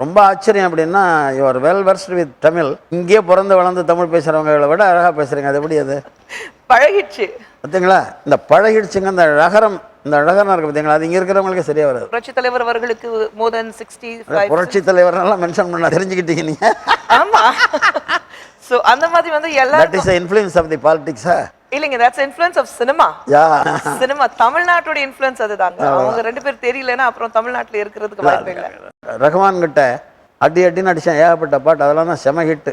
ரொம்ப ஆச்சரியம் அப்படின்னா your well versed with Tamil. இங்கேயே பிறந்து வளர்ந்து தமிழ் பேசுகிறவங்களை விட அழகாக பேசுகிறீங்க. அது எப்படி அது பழகிடுச்சு. பார்த்தீங்களா? இந்த பழகிடுச்சுங்க. இந்த ழகரம், இந்த ழகரம் இருக்குது பார்த்தீங்களா? அது இங்கே இருக்கிறவங்களுக்கே சரியா வராது. புரட்சி தலைவர் அவர்களுக்கு more than 65 புரட்சி தலைவர்னாலாம் மென்ஷன் பண்ண தெரிஞ்சுக்கிட்டீங்க நீங்கள். ஆமா. ஸோ அந்த மாதிரி வந்து தட் எல்லாரும் இஸ் இன்ஃப்ளூயன்ஸ் ஆஃப் தி பாலிடிக்ஸா? இல்லைங்க, that's influence of cinema. Yeah cinema தமிழ்நாட்டோட இன்ஃப்ளூயன்ஸ் அதுதாங்க. அவங்க ரெண்டு பேர் தெரியலன்னா அப்புறம் தமிழ்நாட்டில் இருக்கிறதுக்கு வாய்ப்பே இல்லை. ரஹ்மான் கிட்ட அடி அடின்னு அடித்தேன், ஏகப்பட்ட பாட்டு. அதெல்லாம் தான் செம ஹிட்டு.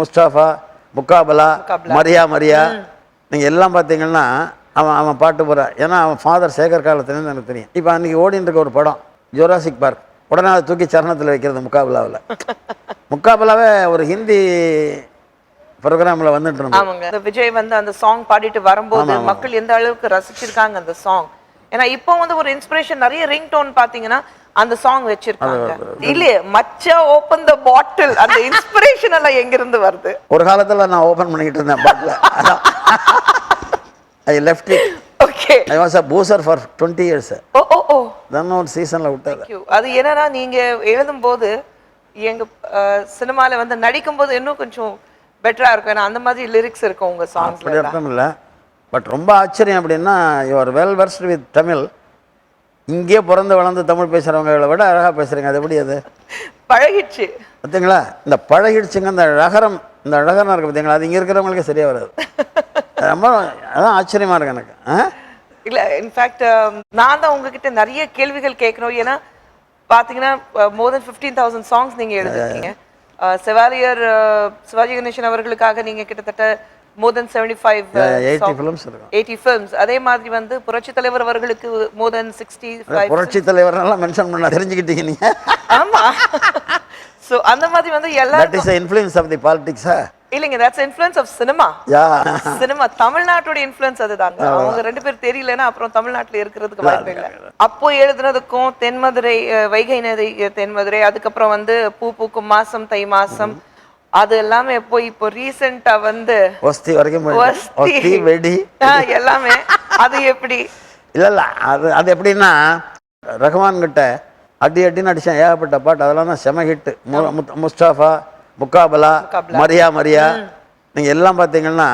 முஸ்தாஃபா, முக்காபலா, மரியா மரியா, நீங்கள் எல்லாம் பார்த்தீங்கன்னா அவன் பாட்டு போகிறான். ஏன்னா அவன் ஃபாதர் சேகர் காலத்துலேருந்து எனக்கு தெரியும். இப்போ அன்றைக்கி ஓடின்னு இருக்க ஒரு படம் ஜுராசிக் பார்க். உடனே அதை தூக்கி சரணத்தில் வைக்கிறது முக்காபலாவில். முக்காபலாவே ஒரு ஹிந்தி ப்ரோக்ராமில் வந்துட்டு இருந்தோம். ஆமாங்க. விஜய் வந்து அந்த சாங் பாடிட்டு வரும்போது மக்கள் எந்த அளவுக்கு ரசிச்சிருக்காங்க அந்த சாங். ஏன்னா இப்போ வந்து ஒரு இன்ஸ்பிரேஷன் நிறைய ரிங் டோன் பார்த்தீங்கன்னா அந்த சாங் வச்சிருக்காங்க. இல்லையே மச்சா ஓபன் த பாட்டில், அந்த இன்ஸ்பிரேஷன் எல்லாம் எங்கிருந்து வருது? ஒரு காலத்தில் நான் ஓப்பன் பண்ணிக்கிட்டு இருந்தேன் bottle. I left it. Okay. I was a boozer for 20 years. Oh oh oh. Then ஒரு சீசனில் விட்டது. அது என்னன்னா நீங்க எழுதும்போது எங்க சினிமாவில் வந்து நடிக்கும்போது இன்னும் கொஞ்சம் பெட்டரா இருக்கும். ஏன்னா அந்த மாதிரி லிரிக்ஸ் இருக்கும் உங்க சாங்ஸ்ல. அப்படி அர்த்தம் இல்லை. பட் ரொம்ப ஆச்சரியம் அப்படின்னா your well versed with Tamil. இங்கேயே பிறந்து வளர்ந்து தமிழ் பேசுகிறவங்களை விட அழகாக பேசுகிறீங்க. அது எப்படி அது பழகிடுச்சு? பார்த்தீங்களா? இந்த பழகிடுச்சுங்க. இந்த ழகரம், இந்த ழகரம் இருக்குது பார்த்தீங்களா? அது இங்கே இருக்கிறவங்களுக்கே சரியாக வராது. ரொம்ப அதான் ஆச்சரியமாக இருக்கு எனக்கு. இல்லை, இன்ஃபேக்ட் நான் தான் உங்ககிட்ட நிறைய கேள்விகள் கேட்கணும். ஏன்னா பார்த்தீங்கன்னா more than 15,000 சாங்ஸ் நீங்கள் எழுதிருக்கீங்க. செவாலியர் சிவாஜி கணேசன் அவர்களுக்காக நீங்கள் கிட்டத்தட்ட more than 75 80 films. அதே மாதிரி வந்து புரட்சி தலைவர் அவர்களுக்கு more than 65. புரட்சி தலைவர்னாலாம் மென்ஷன் பண்ண தெரிஞ்சுக்கிட்டீங்க நீங்க. ஆமா. சோ அந்த மாதிரி வந்து எல்லாரும் that is influence of the பாலிடிக்ஸா? இல்லைங்க, that's influence of cinema. Yeah cinema தமிழ்நாட்டோட இன்ஃப்ளூயன்ஸ் அதுதாங்க. அவங்க ரெண்டு பேர் தெரியலன்னா அப்புறம் தமிழ்நாட்டில் இருக்கிறதுக்கு வாய்ப்பே இல்லை. அப்போ எழுதுனதுக்கும் தென்மதுரை, வைகை நதி தென்மதுரை, அதுக்கப்புறம் வந்து பூ பூக்கும் மாசம் தை மாசம், அது எல்லாமே இப்போ ரீசெண்டா வந்து ஒஸ்தி வரைக்கும் ஒஸ்தி வெடி எல்லாமே. அது எப்படி? இல்ல அது எப்படின்னா ரஹ்மான் கிட்ட அடி அடின்னு அடித்தேன், ஏகப்பட்ட பாட்டு. அதெல்லாம் தான் செம ஹிட்டு. முஸ்தாஃபா, முக்காபலா, மரியா மரியா, நீங்கள் எல்லாம் பார்த்தீங்கன்னா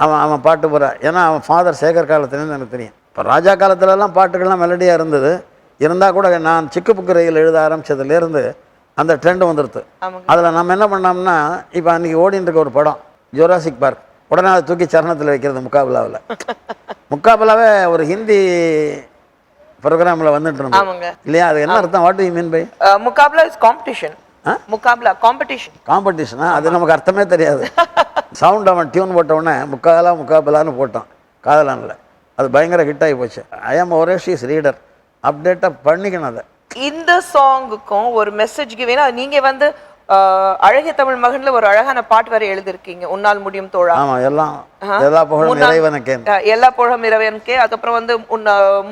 அவன் பாட்டு போகிறான். ஏன்னா அவன் ஃபாதர் சேகர் காலத்துலேருந்து எனக்கு தெரியும். இப்போ ராஜா காலத்துலலாம் பாட்டுகள்லாம் மெலடியாக இருந்தது. இருந்தால் கூட நான் சிக்கு புக்கு ரயில் எழுத ஆரம்பித்ததுலேருந்து அந்த ட்ரெண்டு வந்துடுது. அதில் நம்ம என்ன பண்ணோம்னா இப்போ அன்றைக்கி ஓடின்னு இருக்க ஒரு படம் ஜுராசிக் பார்க். உடனே அதை தூக்கி சரணத்தில் வைக்கிறது முக்காபலாவில். முக்காபலாவே ஒரு ஹிந்தி ப்ரோக்ராமில் வந்துட்டு இருந்தோம் இல்லையா? அது என்ன அர்த்தம்? What do you mean by முகாபலா? Is competition. முகாபலா காம்படிஷன். காம்படிஷனா? அது நமக்கு அர்த்தமே தெரியாது. சவுண்ட் அவன் டியூன் போட்ட உடனே முக்காபலான்னு போட்டான் காதலானில். அது பயங்கர ஹிட் ஆகி போச்சு. ஐ ஆம் ஒரேஷியஸ் ரீடர். அப்டேட்டாக பண்ணிக்கணும் அதை. இந்த சாங்குக்கும் ஒரு மெசேஜ் கிவேனா நீங்க வந்து அழகிய தமிழ் மகன்ல ஒரு அழகான பாட்டு வரை எழுதிருக்கீங்க. உன்னால் முடியும் தோழா. ஆமா, எல்லா புகழும் இறைவனுக்கே. எல்லா புகழும் இறைவனுக்கே. அதுக்கப்புறம் வந்து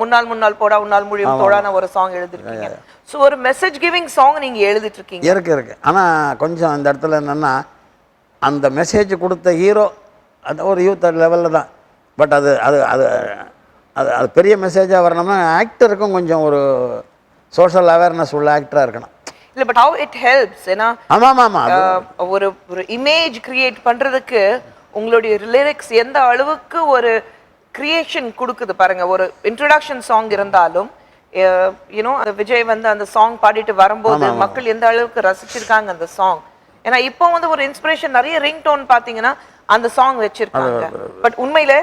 முன்னால் முன்னால் போடா உன்னால் முடியும் தோழான ஒரு சாங் எழுதிருக்கீங்க. ஸோ ஒரு மெசேஜ் கிவிங் சாங் நீங்க எழுதிட்டு இருக்கீங்க. இருக்கு. ஆனா கொஞ்சம் இந்த இடத்துல என்னன்னா அந்த மெசேஜ் கொடுத்த ஹீரோ அது ஒரு யூத் லெவலில் தான். பட் அது அது அது அது பெரிய மெசேஜாக வரணும்னா ஆக்டருக்கும் கொஞ்சம் ஒரு சோஷியல் அவேர்னஸ் உள்ள ஆக்டராக இருக்கணும். இல்லை, பட் ஹவ் இட் ஹெல்ப்ஸ். ஏன்னா ஒரு ஒரு இமேஜ் கிரியேட் பண்ணுறதுக்கு உங்களுடைய லிரிக்ஸ் எந்த அளவுக்கு ஒரு கிரியேஷன் கொடுக்குது பாருங்க. ஒரு இன்ட்ரடக்ஷன் சாங் இருந்தாலும் யூனோ விஜய் வந்து அந்த சாங் பாடிட்டு வரும்போது மக்கள் எந்த அளவுக்கு ரசிச்சிருக்காங்க அந்த சாங். ஏன்னா இப்போ வந்து ஒரு இன்ஸ்பிரேஷன் நிறைய ரிங் டோன் பார்த்தீங்கன்னா அந்த சாங் வச்சிருக்காங்க. பட் உண்மையில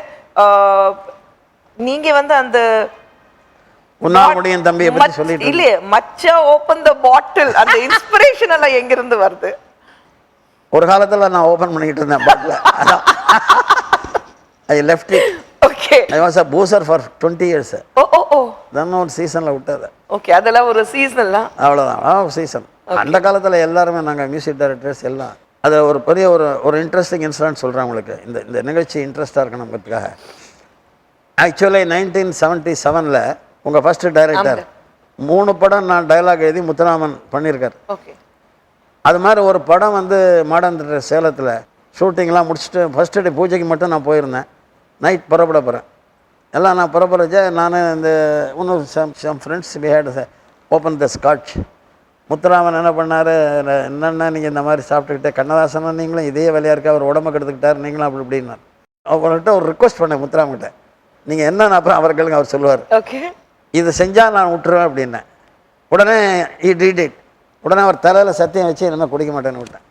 நீங்க வந்து அந்த முடியும் தம்பி எப்படி சொல்லிட்டு இல்லையே மச்சா ஓபன் த பாட்டில், அந்த இன்ஸ்பிரேஷன் எல்லாம் எங்கிருந்து வருது? ஒரு காலத்துல நான் ஓபன் பண்ணிக்கிட்டு இருந்தேன் bottle. I left it. Okay. I was a boozer for 20 years. Oh oh oh. Then ஒரு சீசனில் விட்டது. ஓகே, அதெல்லாம் ஒரு சீசன்லாம். அவ்வளோதான் சீசன். அந்த காலத்தில் எல்லாருமே நாங்கள் மியூசிக் டைரக்டர்ஸ் எல்லாம் அது ஒரு பெரிய ஒரு இன்ட்ரெஸ்டிங் இன்சிடென்ட் சொல்கிறேன் உங்களுக்கு. இந்த நிகழ்ச்சி இன்ட்ரெஸ்டாக இருக்கணுங்கிறதுக்காக. ஆக்சுவலி 1977 உங்கள் ஃபஸ்ட்டு டைரக்டர் 3 படம் நான் டைலாக் எழுதி முத்துராமன் பண்ணியிருக்கார். ஓகே. அது மாதிரி ஒரு படம் வந்து மாடர்ன் தியேட்டர் சேலத்தில் ஷூட்டிங்லாம் முடிச்சுட்டு ஃபஸ்ட்டு டே பூஜைக்கு மட்டும் நான் போயிருந்தேன். நைட் புறப்பட போகிறேன். எல்லாம் நான் புறப்படுறச்ச நான் இந்த இன்னும் some friends we had open the scotch. Muthuraman என்ன பண்ணார், என்னென்ன நீங்கள் இந்த மாதிரி சாப்பிட்டுக்கிட்டே கண்ணதாசனும் நீங்களும் இதே வேலையாக இருக்கா, அவர் உடம்பு கெடுத்துக்கிட்டார், நீங்களும் அப்படி இப்படின்னார். அவர்கிட்ட ஒரு ரிக்வஸ்ட் பண்ணேன் முத்துராமன்கிட்ட, நீங்கள் என்னன்னு அப்புறம் அவர்களுக்கு அவர் சொல்லுவார். ஓகே, இதை செஞ்சால் நான் விட்டுருவேன் அப்படின்னேன். உடனே இட். உடனே அவர் தலையில் சத்தியம் வச்சு இனிமேல் குடிக்க மாட்டேன்னு விட்டேன்.